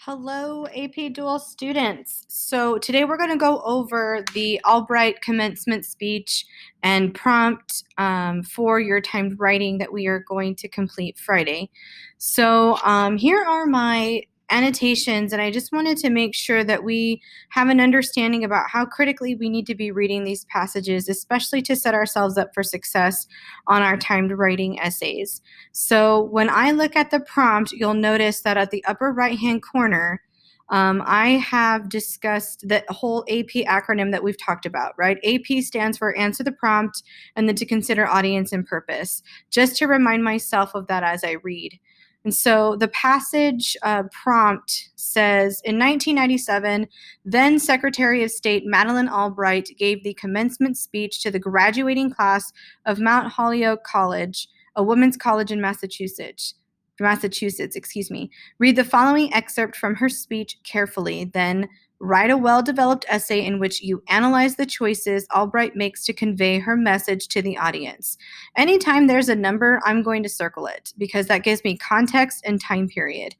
Hello, AP Dual students. So today we're going to go over the Albright commencement speech and prompt for your timed writing that we are going to complete Friday. So here are my annotations, and I just wanted to make sure that we have an understanding about how critically we need to be reading these passages, especially to set ourselves up for success on our timed writing essays. So when I look at the prompt, you'll notice that at the upper right-hand corner, I have discussed the whole AP acronym that we've talked about, right? AP stands for answer the prompt and then to consider audience and purpose, just to remind myself of that as I read. And so the passage prompt says, in 1997, then Secretary of State Madeleine Albright gave the commencement speech to the graduating class of Mount Holyoke College, a women's college in Massachusetts. Read the following excerpt from her speech carefully, then write a well-developed essay in which you analyze the choices Albright makes to convey her message to the audience. Anytime there's a number, I'm going to circle it because that gives me context and time period.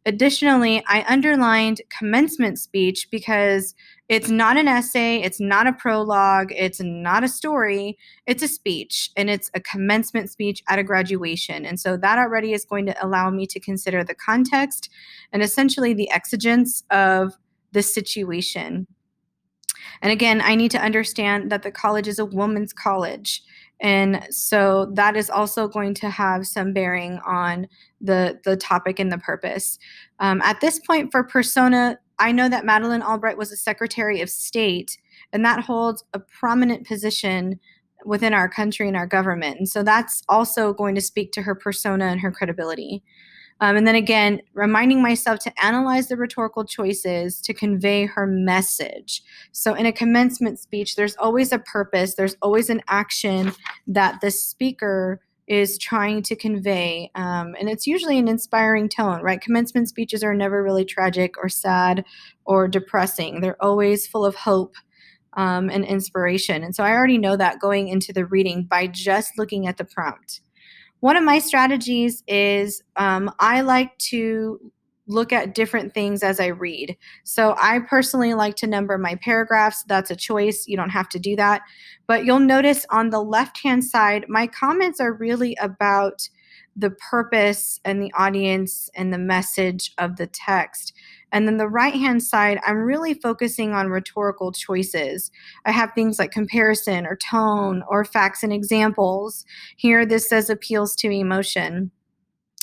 Additionally, I underlined commencement speech because it's not an essay, it's not a prologue, it's not a story, it's a speech, and it's a commencement speech at a graduation. And so that already is going to allow me to consider the context and essentially the exigence of the situation. And again, I need to understand that the college is a women's college. And so that is also going to have some bearing on the topic and the purpose. At this point for persona, I know that Madeleine Albright was a Secretary of State, and that holds a prominent position within our country and our government. And so that's also going to speak to her persona and her credibility. And then again, reminding myself to analyze the rhetorical choices to convey her message. So in a commencement speech, there's always a purpose, there's always an action that the speaker is trying to convey. And it's usually an inspiring tone, right? Commencement speeches are never really tragic or sad or depressing. They're always full of hope and inspiration. And so I already know that going into the reading by just looking at the prompt. One of my strategies is I like to look at different things as I read. So I personally like to number my paragraphs. That's a choice. You don't have to do that. But you'll notice on the left-hand side, my comments are really about the purpose and the audience and the message of the text. And then the right-hand side, I'm really focusing on rhetorical choices. I have things like comparison or tone or facts and examples. Here, this says appeals to emotion.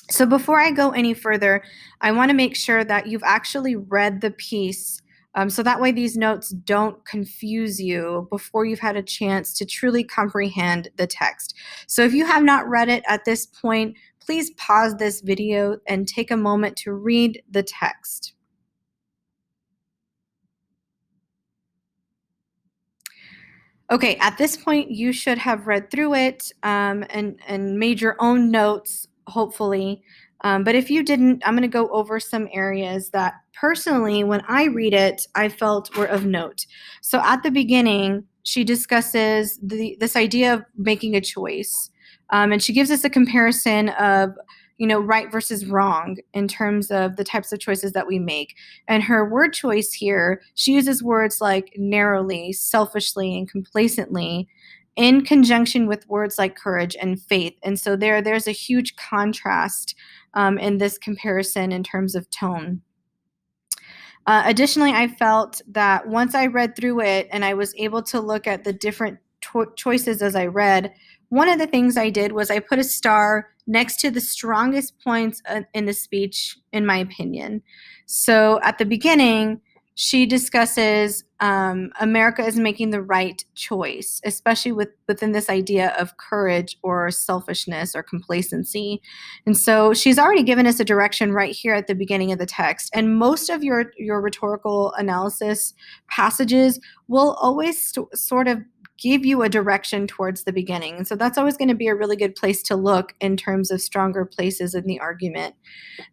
So before I go any further, I want to make sure that you've actually read the piece so that way these notes don't confuse you before you've had a chance to truly comprehend the text. So if you have not read it at this point, please pause this video and take a moment to read the text. Okay, at this point, you should have read through it and made your own notes, hopefully. But if you didn't, I'm going to go over some areas that personally, when I read it, I felt were of note. So at the beginning, she discusses this idea of making a choice. And she gives us a comparison of right versus wrong in terms of the types of choices that we make. And her word choice here, she uses words like narrowly, selfishly, and complacently in conjunction with words like courage and faith. And so there's a huge contrast in this comparison in terms of tone. Additionally, I felt that once I read through it and I was able to look at the different choices as I read, one of the things I did was I put a star next to the strongest points in the speech, in my opinion. So at the beginning, she discusses America is making the right choice, especially within this idea of courage or selfishness or complacency. And so she's already given us a direction right here at the beginning of the text. And most of your rhetorical analysis passages will always sort of give you a direction towards the beginning. And so that's always going to be a really good place to look in terms of stronger places in the argument.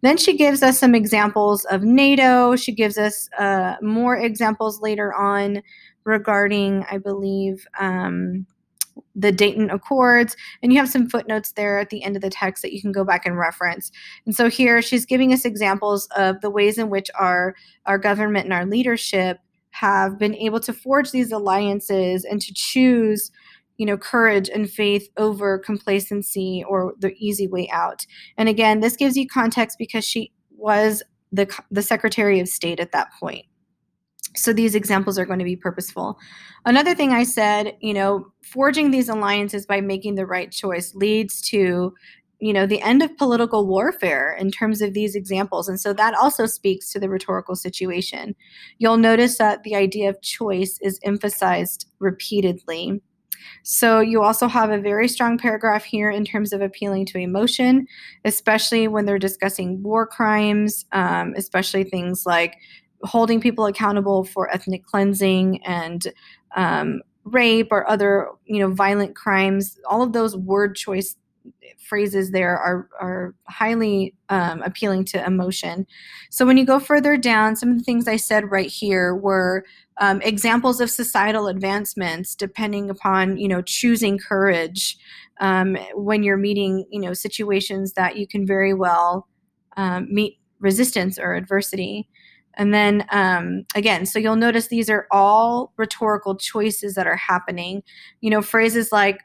Then she gives us some examples of NATO. She gives us more examples later on regarding, I believe, the Dayton Accords, and you have some footnotes there at the end of the text that you can go back and reference. And so here she's giving us examples of the ways in which our government and our leadership have been able to forge these alliances and to choose, courage and faith over complacency or the easy way out. And again, this gives you context because she was the Secretary of State at that point. So these examples are going to be purposeful. Another thing I said, forging these alliances by making the right choice leads to, the end of political warfare in terms of these examples. And so that also speaks to the rhetorical situation. You'll notice that the idea of choice is emphasized repeatedly. So you also have a very strong paragraph here in terms of appealing to emotion, especially when they're discussing war crimes, especially things like holding people accountable for ethnic cleansing and rape or other, violent crimes. All of those word choice phrases there are highly appealing to emotion. So when you go further down, some of the things I said right here were examples of societal advancements depending upon, choosing courage when you're meeting, situations that you can very well meet resistance or adversity. And then again, so you'll notice these are all rhetorical choices that are happening. Phrases like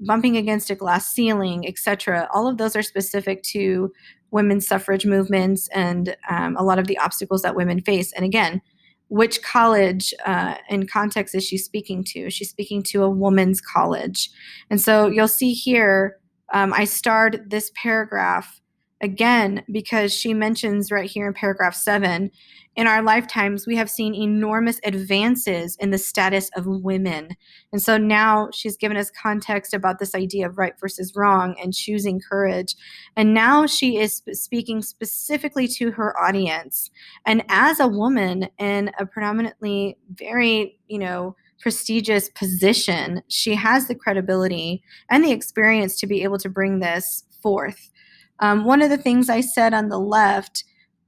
bumping against a glass ceiling, etc. All of those are specific to women's suffrage movements and a lot of the obstacles that women face. And again, which college and context is she speaking to? She's speaking to a woman's college. And so you'll see here, I starred this paragraph again because she mentions right here in paragraph 7, in our lifetimes, we have seen enormous advances in the status of women. And so now she's given us context about this idea of right versus wrong and choosing courage. And now she is speaking specifically to her audience. And as a woman in a predominantly very, prestigious position, she has the credibility and the experience to be able to bring this forth. One of the things I said on the left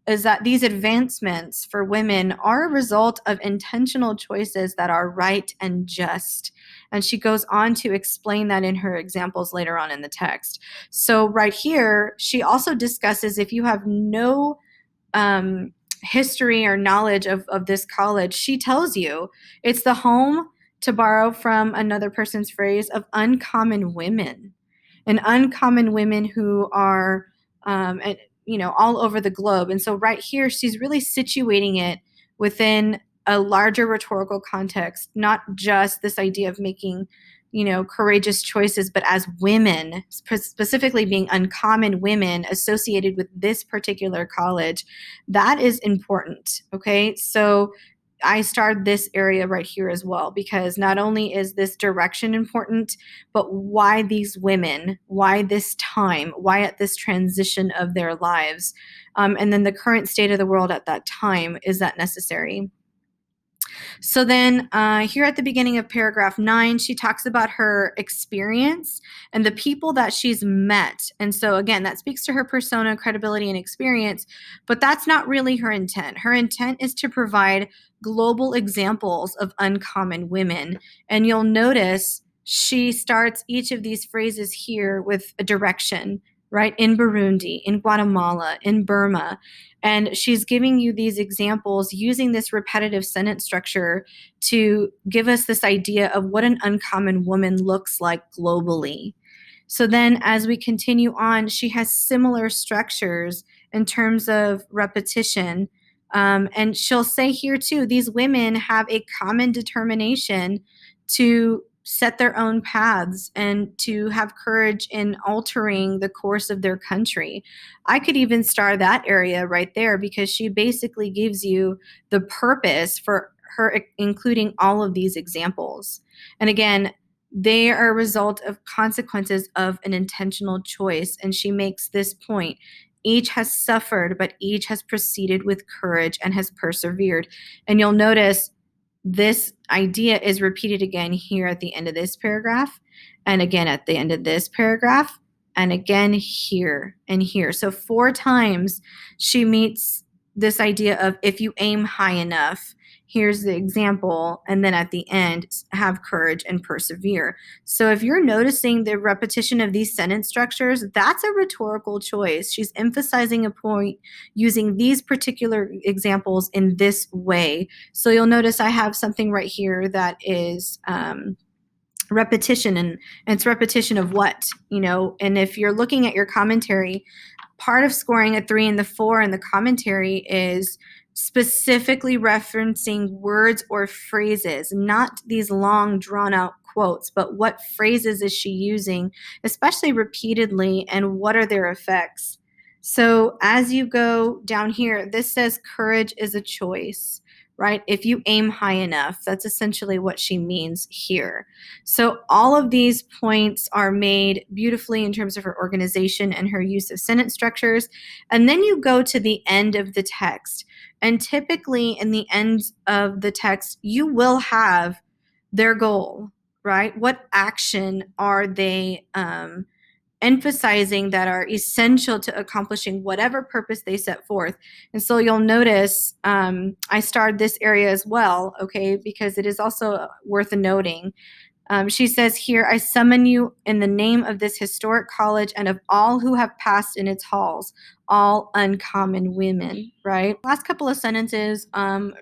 is that these advancements for women are a result of intentional choices that are right and just. And she goes on to explain that in her examples later on in the text. So right here, she also discusses if you have no history or knowledge of this college, she tells you it's the home, to borrow from another person's phrase, of uncommon women. And uncommon women who are all over the globe. And so right here, she's really situating it within a larger rhetorical context, not just this idea of making, courageous choices, but as women, specifically being uncommon women associated with this particular college. That is important. Okay. So I started this area right here as well, because not only is this direction important, but why these women, why this time, why at this transition of their lives, and then the current state of the world at that time, is that necessary? So then here at the beginning of paragraph 9, she talks about her experience and the people that she's met. And so again, that speaks to her persona, credibility, and experience, but that's not really her intent. Her intent is to provide global examples of uncommon women. And you'll notice she starts each of these phrases here with a direction, right? In Burundi, in Guatemala, in Burma. And she's giving you these examples using this repetitive sentence structure to give us this idea of what an uncommon woman looks like globally. So then as we continue on, she has similar structures in terms of repetition. And she'll say here too, these women have a common determination to set their own paths and to have courage in altering the course of their country. I could even star that area right there because she basically gives you the purpose for her including all of these examples. And again, they are a result of consequences of an intentional choice. And she makes this point. Each has suffered, but each has proceeded with courage and has persevered. And you'll notice this idea is repeated again here at the end of this paragraph, and again at the end of this paragraph, and again here and here. So 4 times she meets this idea of if you aim high enough, here's the example, and then at the end, have courage and persevere. So if you're noticing the repetition of these sentence structures, that's a rhetorical choice. She's emphasizing a point using these particular examples in this way. So you'll notice I have something right here that is repetition, and it's repetition of what, and if you're looking at your commentary, part of scoring a 3 and the 4 in the commentary is specifically referencing words or phrases, not these long drawn out quotes, but what phrases is she using, especially repeatedly, and what are their effects. So as you go down here, this says courage is a choice, right? If you aim high enough, that's essentially what she means here. So all of these points are made beautifully in terms of her organization and her use of sentence structures. And then you go to the end of the text. And typically in the end of the text, you will have their goal, right? What action are they emphasizing that are essential to accomplishing whatever purpose they set forth. And so you'll notice I starred this area as well, okay, because it is also worth noting. She says here, I summon you in the name of this historic college and of all who have passed in its halls, all uncommon women, right? Last couple of sentences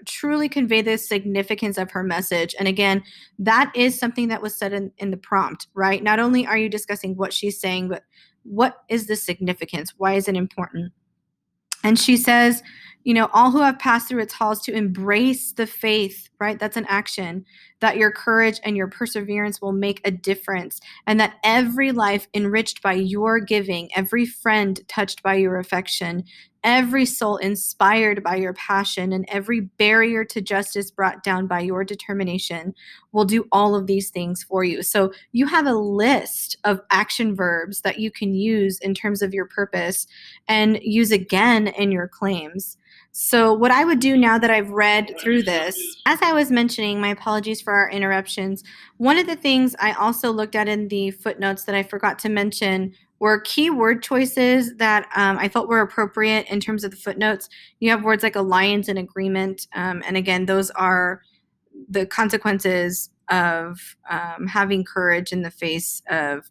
truly convey the significance of her message. And again, that is something that was said in the prompt, right? Not only are you discussing what she's saying, but what is the significance? Why is it important? And she says, all who have passed through its halls to embrace the faith, right? That's an action, that your courage and your perseverance will make a difference, and that every life enriched by your giving, every friend touched by your affection, every soul inspired by your passion, and every barrier to justice brought down by your determination will do all of these things for you. So you have a list of action verbs that you can use in terms of your purpose and use again in your claims. So what I would do now that I've read through this, as I was mentioning, my apologies for our interruptions, one of the things I also looked at in the footnotes that I forgot to mention were key word choices that I felt were appropriate in terms of the footnotes. You have words like alliance and agreement, and again, those are the consequences of having courage in the face of,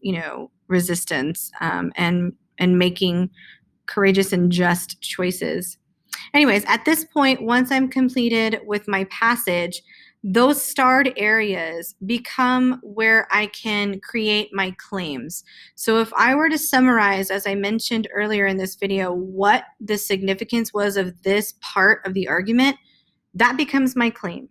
resistance, and making courageous and just choices. Anyways, at this point, once I'm completed with my passage, those starred areas become where I can create my claims. So if I were to summarize, as I mentioned earlier in this video, what the significance was of this part of the argument, that becomes my claim,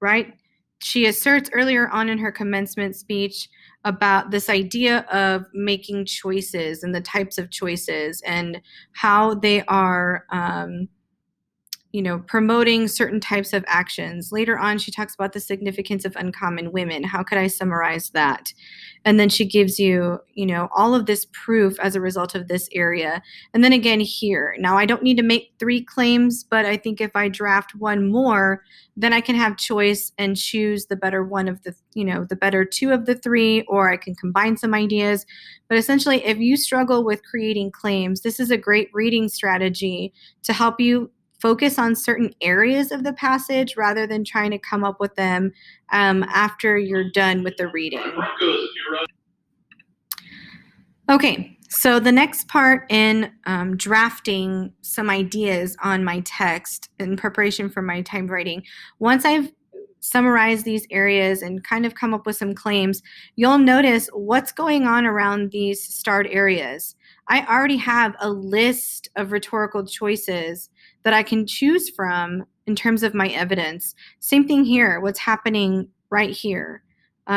right? She asserts earlier on in her commencement speech about this idea of making choices and the types of choices and how they are promoting certain types of actions. Later on, she talks about the significance of uncommon women. How could I summarize that? And then she gives you, all of this proof as a result of this area. And then again here. Now, I don't need to make 3 claims, but I think if I draft one more, then I can have choice and choose the better one of the, the better 2 of the 3, or I can combine some ideas. But essentially, if you struggle with creating claims, this is a great reading strategy to help you focus on certain areas of the passage rather than trying to come up with them after you're done with the reading. Okay, so the next part in drafting some ideas on my text in preparation for my typewriting, once I've summarized these areas and kind of come up with some claims, you'll notice what's going on around these starred areas. I already have a list of rhetorical choices that I can choose from in terms of my evidence. Same thing here, what's happening right here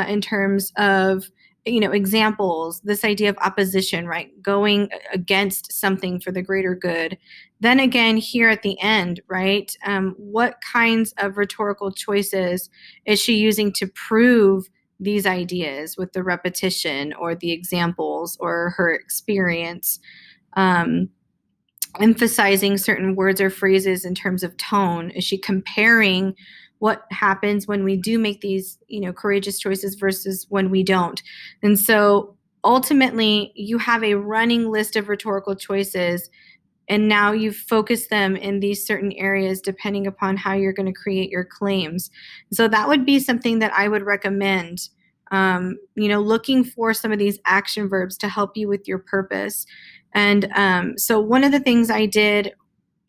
in terms of examples, this idea of opposition, right? Going against something for the greater good. Then again, here at the end, right? What kinds of rhetorical choices is she using to prove these ideas with the repetition or the examples or her experience? Emphasizing certain words or phrases in terms of tone? Is she comparing what happens when we do make these, courageous choices versus when we don't? And so ultimately, you have a running list of rhetorical choices And now you've focused them in these certain areas depending upon how you're going to create your claims. So that would be something that I would recommend. Looking for some of these action verbs to help you with your purpose. And so one of the things I did,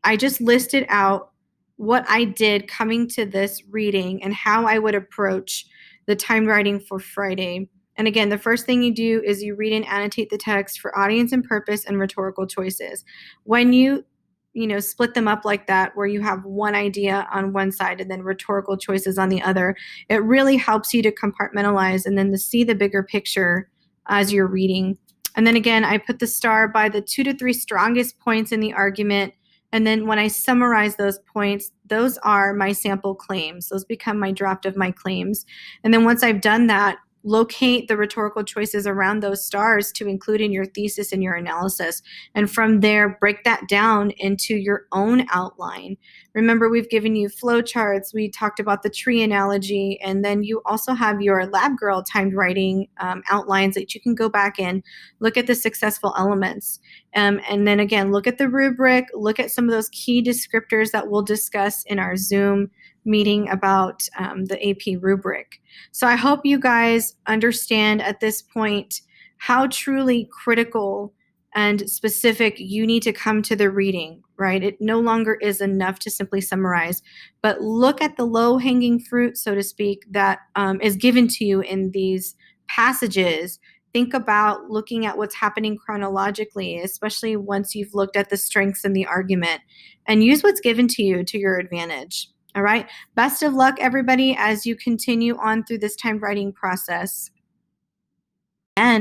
I just listed out what I did coming to this reading and how I would approach the timed writing for Friday. And again, the first thing you do is you read and annotate the text for audience and purpose and rhetorical choices. When you split them up like that, where you have one idea on one side and then rhetorical choices on the other, it really helps you to compartmentalize and then to see the bigger picture as you're reading. And then again, I put the star by the 2 to 3 strongest points in the argument. And then when I summarize those points, those are my sample claims. Those become my draft of my claims. And then once I've done that, locate the rhetorical choices around those stars to include in your thesis and your analysis. And from there, break that down into your own outline. Remember, we've given you flowcharts. We talked about the tree analogy. And then you also have your lab girl timed writing outlines that you can go back and look at the successful elements. And then again, look at the rubric, look at some of those key descriptors that we'll discuss in our Zoom meeting about the AP rubric. So I hope you guys understand at this point how truly critical and specific you need to come to the reading, right? It no longer is enough to simply summarize, but look at the low-hanging fruit, so to speak, that is given to you in these passages. Think about looking at what's happening chronologically, especially once you've looked at the strengths in the argument, and use what's given to you to your advantage. All right. Best of luck, everybody, as you continue on through this timed writing process. And